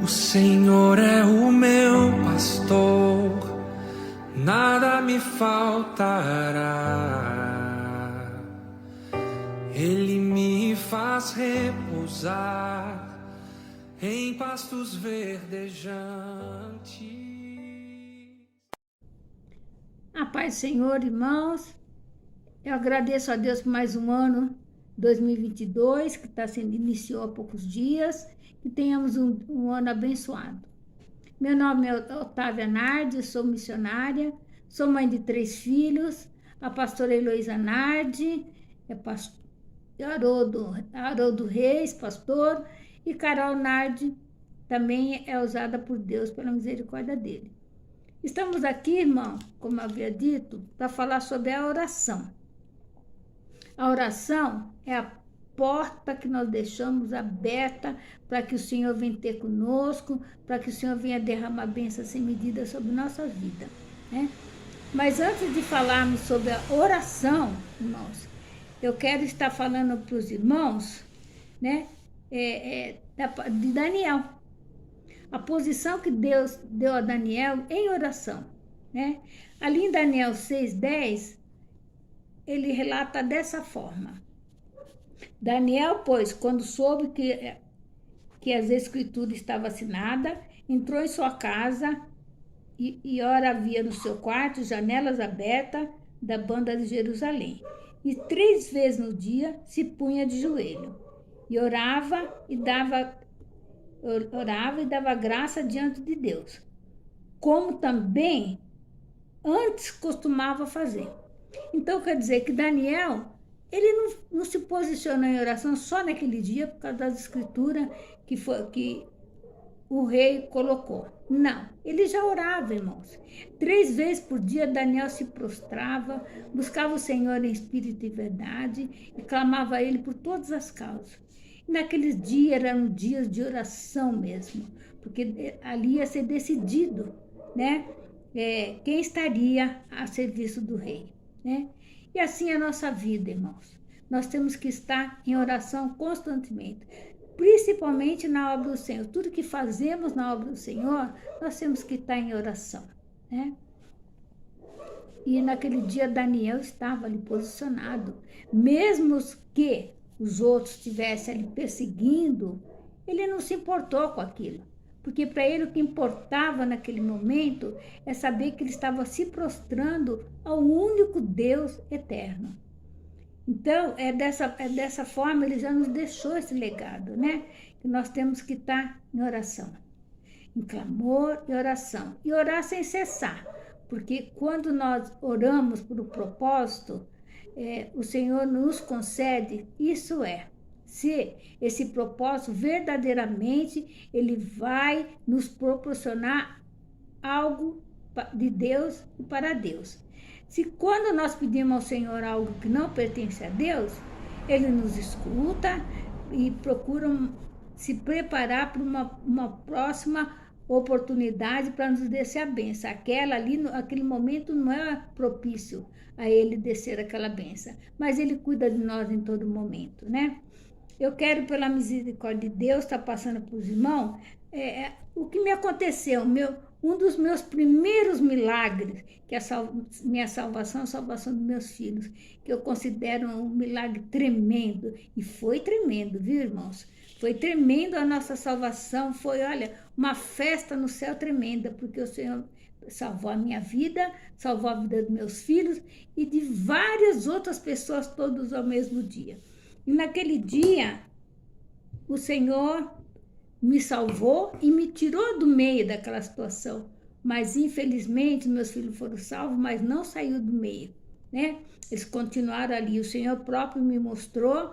O Senhor é o meu pastor, nada me faltará. Ele me faz repousar em pastos verdejantes. A paz do Senhor, irmãos. Eu agradeço a Deus por mais um ano 2022, que iniciou há poucos dias, que tenhamos um ano abençoado. Meu nome é Otávia Nardi, sou missionária, sou mãe de 3 filhos, a pastora Heloísa Nardi, Haroldo Reis, pastor, e Carol Nardi também é usada por Deus pela misericórdia dele. Estamos aqui, irmão, como eu havia dito, para falar sobre a oração. A oração é a porta que nós deixamos aberta para que o Senhor venha ter conosco, para que o Senhor venha derramar bênçãos sem medida sobre nossa vida, né? Mas antes de falarmos sobre a oração, irmãos, eu quero estar falando para os irmãos, né, de Daniel. A posição que Deus deu a Daniel em oração, né? Ali em Daniel 6:10, ele relata dessa forma: Daniel, pois, quando soube que as escrituras estavam assinadas, entrou em sua casa e ora havia no seu quarto janelas abertas da banda de Jerusalém. E 3 vezes no dia se punha de joelho e orava e dava graça diante de Deus, como também antes costumava fazer. Então, quer dizer que Daniel, ele não se posicionou em oração só naquele dia, por causa das escrituras que o rei colocou. Não, ele já orava, irmãos. 3 vezes por dia, Daniel se prostrava, buscava o Senhor em espírito e verdade, e clamava a ele por todas as causas. E naqueles dias eram dias de oração mesmo, porque ali ia ser decidido, né, quem estaria a serviço do rei, né? E assim é a nossa vida, irmãos. Nós temos que estar em oração constantemente, principalmente na obra do Senhor. Tudo que fazemos na obra do Senhor, nós temos que estar em oração, né? E naquele dia Daniel estava ali posicionado. Mesmo que os outros estivessem ali perseguindo, ele não se importou com aquilo. Porque para ele o que importava naquele momento é saber que ele estava se prostrando ao único Deus eterno. Então, é dessa forma ele já nos deixou esse legado, né? Que nós temos que estar em oração, em clamor e oração. E orar sem cessar, porque quando nós oramos por um propósito, o Senhor nos concede, isso se esse propósito verdadeiramente ele vai nos proporcionar algo de Deus e para Deus. Se quando nós pedimos ao Senhor algo que não pertence a Deus, ele nos escuta e procura se preparar para uma próxima oportunidade para nos descer a bênção. Aquele momento não é propício a ele descer aquela bênção, mas ele cuida de nós em todo momento, né? Eu quero, pela misericórdia de Deus, estar passando para os irmãos o que me aconteceu, um dos meus primeiros milagres, que é minha salvação, a salvação dos meus filhos, que eu considero um milagre tremendo, e foi tremendo, viu, irmãos? Foi tremendo a nossa salvação, foi, olha, uma festa no céu tremenda, porque o Senhor salvou a minha vida, salvou a vida dos meus filhos e de várias outras pessoas, todos ao mesmo dia. E naquele dia, o Senhor me salvou e me tirou do meio daquela situação. Mas, infelizmente, meus filhos foram salvos, mas não saiu do meio, né? Eles continuaram ali. O Senhor próprio me mostrou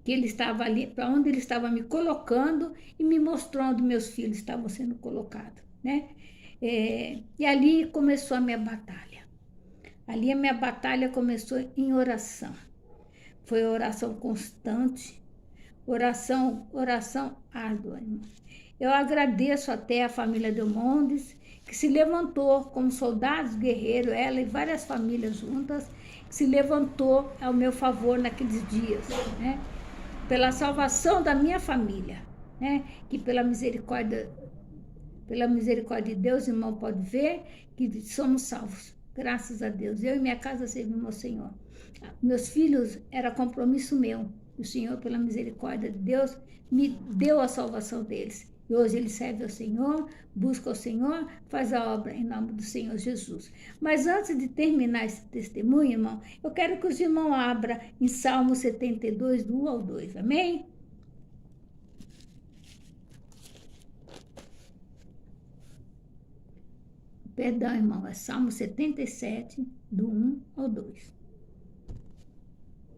que ele estava ali, para onde ele estava me colocando, e me mostrou onde meus filhos estavam sendo colocados, né? E ali começou a minha batalha. Ali a minha batalha começou em oração. Foi oração constante, oração árdua, irmão. Eu agradeço até a família Delmondes, que se levantou como soldados guerreiros, ela e várias famílias juntas, que se levantou ao meu favor naqueles dias, né? Pela salvação da minha família. né? Que pela misericórdia de Deus, irmão, pode ver que somos salvos. Graças a Deus. Eu e minha casa servimos ao Senhor. Meus filhos, era compromisso meu. O Senhor, pela misericórdia de Deus, me deu a salvação deles. E hoje eles servem ao Senhor, buscam ao Senhor, faz a obra em nome do Senhor Jesus. Mas antes de terminar esse testemunho, irmão, eu quero que os irmãos abram em Salmo 72, do 1 ao 2. Amém? Perdão, irmão, é Salmo 77, do 1 ao 2.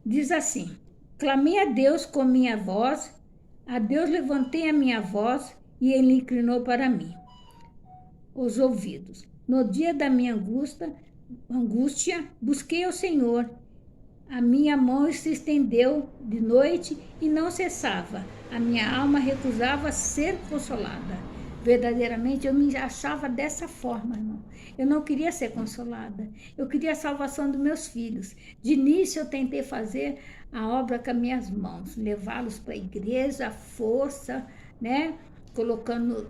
Diz assim: clamei a Deus com minha voz, a Deus levantei a minha voz, e ele inclinou para mim os ouvidos. No dia da minha angústia, busquei ao Senhor. A minha mão se estendeu de noite e não cessava. A minha alma recusava ser consolada. Verdadeiramente, eu me achava dessa forma, irmão. Eu não queria ser consolada. Eu queria a salvação dos meus filhos. De início, eu tentei fazer a obra com as minhas mãos, levá-los para a igreja, à força, né? Colocando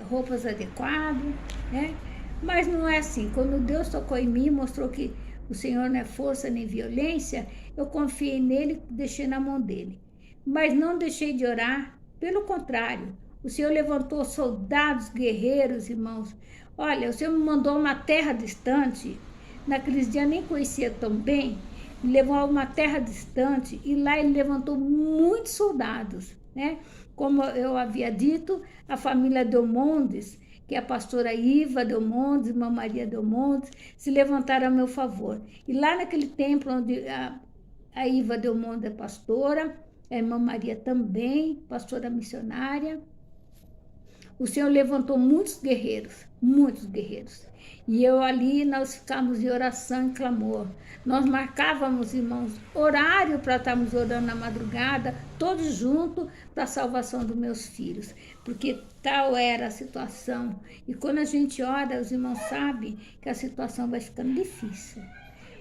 roupas adequadas, né? Mas não é assim. Quando Deus tocou em mim, mostrou que o Senhor não é força nem violência, eu confiei nele e deixei na mão dele. Mas não deixei de orar, pelo contrário. O Senhor levantou soldados guerreiros, irmãos. Olha, o Senhor me mandou a uma terra distante. Naqueles dias eu nem conhecia tão bem. Me levou a uma terra distante e lá ele levantou muitos soldados, né? Como eu havia dito, a família Delmondes, que é a pastora Iva Delmondes, irmã Maria Delmondes, se levantaram a meu favor. E lá naquele templo onde a Iva Delmondes é pastora, a irmã Maria também, pastora missionária, o Senhor levantou muitos guerreiros. E eu ali, nós ficamos em oração e clamor. Nós marcávamos, irmãos, horário para estarmos orando na madrugada, todos juntos, para a salvação dos meus filhos. Porque tal era a situação. E quando a gente ora, os irmãos sabem que a situação vai ficando difícil.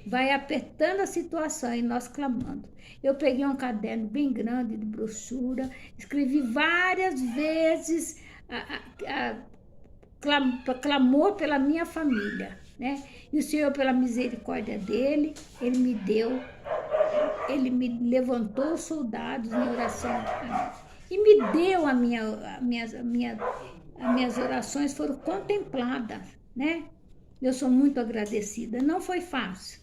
Vai apertando a situação e nós clamando. Eu peguei um caderno bem grande de brochura, escrevi várias vezes clamor pela minha família, né? E o Senhor, pela misericórdia dele, ele me levantou os soldados em oração e me deu as minhas orações foram contempladas, né? Eu sou muito agradecida. Não foi fácil.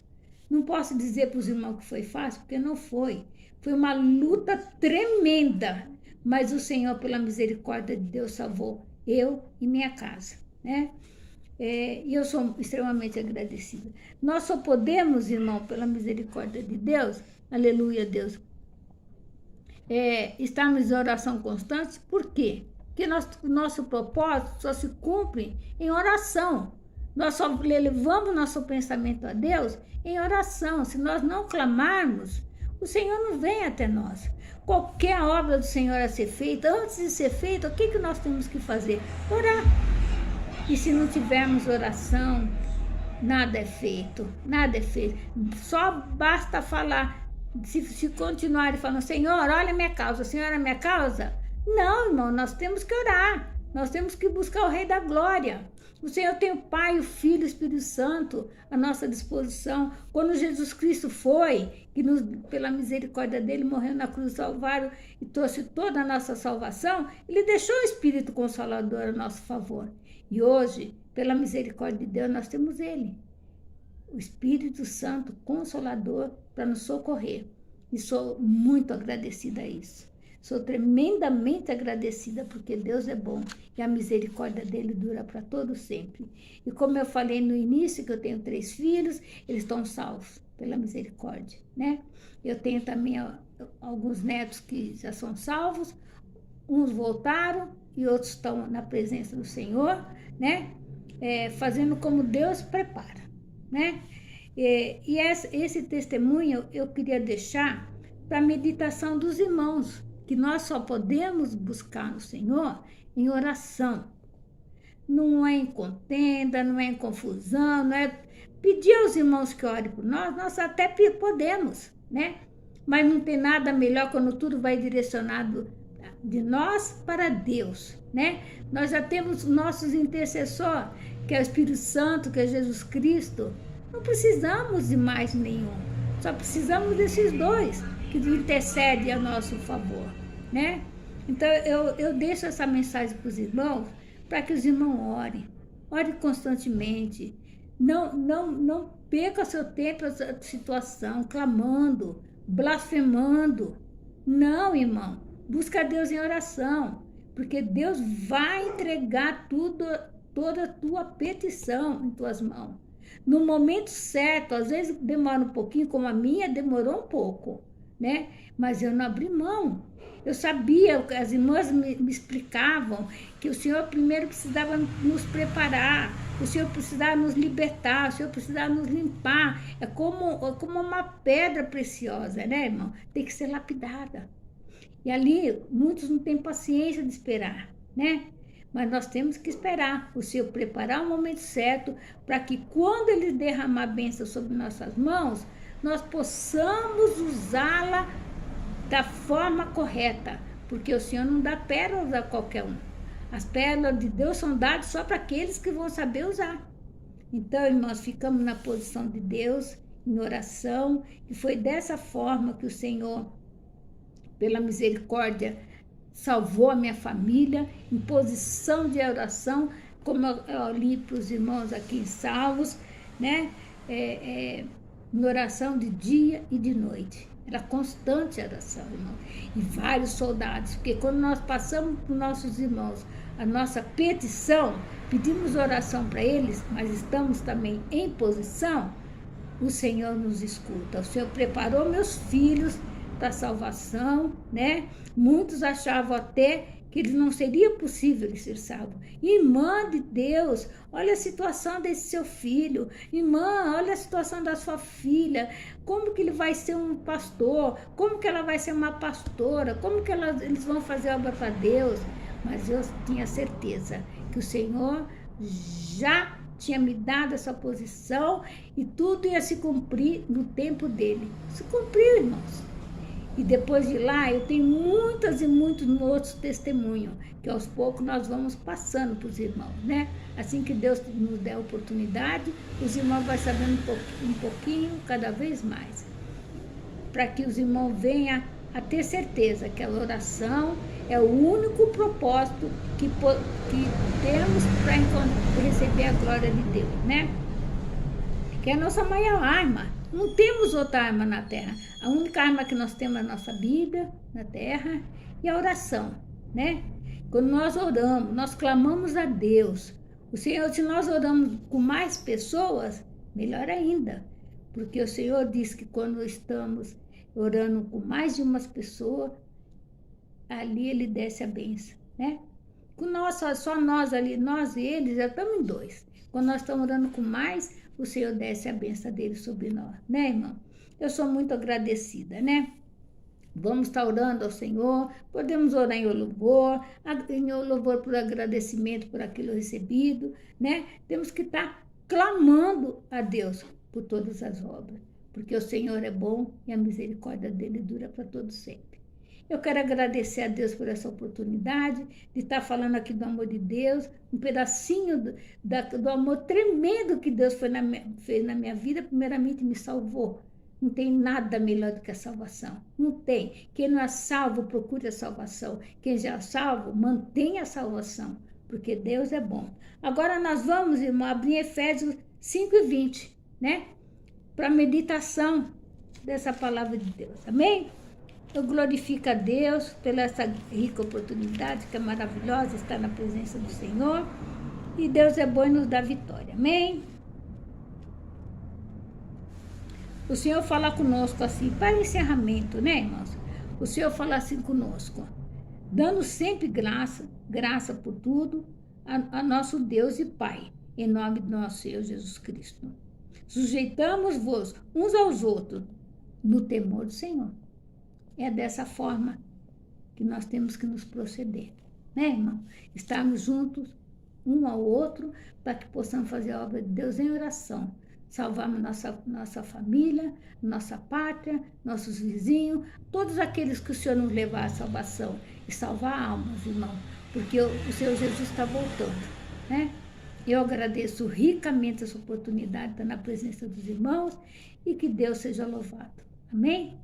Não posso dizer para os irmãos que foi fácil, porque não foi. Foi uma luta tremenda. Mas o Senhor, pela misericórdia de Deus, salvou eu e minha casa, né? E eu sou extremamente agradecida. Nós só podemos, irmão, pela misericórdia de Deus, aleluia, Deus, estarmos em oração constante. Por quê? Porque nosso propósito só se cumpre em oração. Nós só levamos nosso pensamento a Deus em oração. Se nós não clamarmos, o Senhor não vem até nós. Qualquer obra do Senhor a ser feita, antes de ser feita, o que nós temos que fazer? Orar. E se não tivermos oração, nada é feito, nada é feito. Só basta falar, se continuarem falando, Senhor, olha a minha causa, Senhor, a minha causa. Não, irmão, nós temos que orar, nós temos que buscar o Rei da Glória. O Senhor tem o Pai, o Filho e o Espírito Santo à nossa disposição. Quando Jesus Cristo foi, que pela misericórdia dele morreu na cruz do Calvário e trouxe toda a nossa salvação, ele deixou o Espírito Consolador a nosso favor. E hoje, pela misericórdia de Deus, nós temos ele, o Espírito Santo Consolador, para nos socorrer. E sou muito agradecida a isso. Sou tremendamente agradecida porque Deus é bom e a misericórdia dele dura para todo sempre. E como eu falei no início, que eu tenho 3 filhos, eles estão salvos pela misericórdia, né? Eu tenho também alguns netos que já são salvos, uns voltaram e outros estão na presença do Senhor, né? Fazendo como Deus prepara, né? E esse testemunho eu queria deixar para a meditação dos irmãos, que nós só podemos buscar no Senhor em oração. Não é em contenda, não é em confusão, não é pedir aos irmãos que orem por nós até podemos, né? Mas não tem nada melhor quando tudo vai direcionado de nós para Deus, né? Nós já temos nossos intercessores, que é o Espírito Santo, que é Jesus Cristo. Não precisamos de mais nenhum. Só precisamos desses dois que intercedem a nosso favor, né? Então, eu deixo essa mensagem para os irmãos, para que os irmãos orem. Orem constantemente. Não perca seu tempo nessa situação, clamando, blasfemando. Não, irmão. Busca Deus em oração, porque Deus vai entregar toda a tua petição em tuas mãos. No momento certo, às vezes demora um pouquinho, como a minha demorou um pouco, né? Mas eu não abri mão. Eu sabia, as irmãs me explicavam que o Senhor primeiro precisava nos preparar, o Senhor precisava nos libertar, o Senhor precisava nos limpar. É como uma pedra preciosa, né, irmão? Tem que ser lapidada. E ali, muitos não têm paciência de esperar, né? Mas nós temos que esperar o Senhor preparar o momento certo para que quando Ele derramar a bênção sobre nossas mãos, nós possamos usá-la da forma correta, porque o Senhor não dá pérolas a qualquer um. As pérolas de Deus são dadas só para aqueles que vão saber usar. Então, irmãos, ficamos na posição de Deus, em oração, e foi dessa forma que o Senhor, pela misericórdia, salvou a minha família, em posição de oração, como eu li para os irmãos aqui em Salmos, né? Em oração de dia e de noite. Era constante a oração, irmão. E vários soldados, porque quando nós passamos para os nossos irmãos a nossa petição, pedimos oração para eles, mas estamos também em posição, o Senhor nos escuta. O Senhor preparou meus filhos para a salvação, né? Muitos achavam até que não seria possível ele ser salvo. Irmã de Deus, olha a situação desse seu filho. Irmã, olha a situação da sua filha. Como que ele vai ser um pastor? Como que ela vai ser uma pastora? Como que eles vão fazer obra para Deus? Mas eu tinha certeza que o Senhor já tinha me dado essa posição e tudo ia se cumprir no tempo dele. Se cumpriu, irmãos. E depois de lá, eu tenho muitas e muitos outros testemunhos, que aos poucos nós vamos passando para os irmãos, né? Assim que Deus nos der a oportunidade, os irmãos vão sabendo um pouquinho, cada vez mais. Para que os irmãos venham a ter certeza que a oração é o único propósito que temos para receber a glória de Deus, né? Que é a nossa maior arma. Não temos outra arma na terra. A única arma que nós temos é a nossa vida na terra e a oração, né? Quando nós oramos, nós clamamos a Deus. O Senhor, se nós oramos com mais pessoas, melhor ainda. Porque o Senhor diz que quando estamos orando com mais de umas pessoas, ali Ele desce a bênção, né? Com nós, só nós ali, nós e eles, já estamos em dois. Quando nós estamos orando com mais, o Senhor desce a bênção dele sobre nós, né, irmão? Eu sou muito agradecida, né? Vamos estar orando ao Senhor, podemos orar em louvor por agradecimento por aquilo recebido, né? Temos que estar clamando a Deus por todas as obras, porque o Senhor é bom e a misericórdia dele dura para todo sempre. Eu quero agradecer a Deus por essa oportunidade de estar falando aqui do amor de Deus, um pedacinho do amor tremendo que Deus fez na minha vida. Primeiramente me salvou. Não tem nada melhor do que a salvação. Não tem. Quem não é salvo, procure a salvação. Quem já é salvo, mantenha a salvação, porque Deus é bom. Agora nós vamos, irmão, abrir Efésios 5:20, né? Para a meditação dessa palavra de Deus. Amém? Eu glorifico a Deus pela essa rica oportunidade, que é maravilhosa estar na presença do Senhor. E Deus é bom e nos dá vitória. Amém? O Senhor fala conosco assim, para encerramento, né, irmãos? O Senhor fala assim conosco, dando sempre graça por tudo a nosso Deus e Pai, em nome do nosso Senhor Jesus Cristo. Sujeitamos-vos uns aos outros no temor do Senhor. É dessa forma que nós temos que nos proceder, né, irmão? Estarmos juntos, um ao outro, para que possamos fazer a obra de Deus em oração, salvarmos nossa família, nossa pátria, nossos vizinhos, todos aqueles que o Senhor nos levar à salvação e salvar almas, irmão, porque o Senhor Jesus está voltando, né? Eu agradeço ricamente essa oportunidade de estar na presença dos irmãos e que Deus seja louvado. Amém?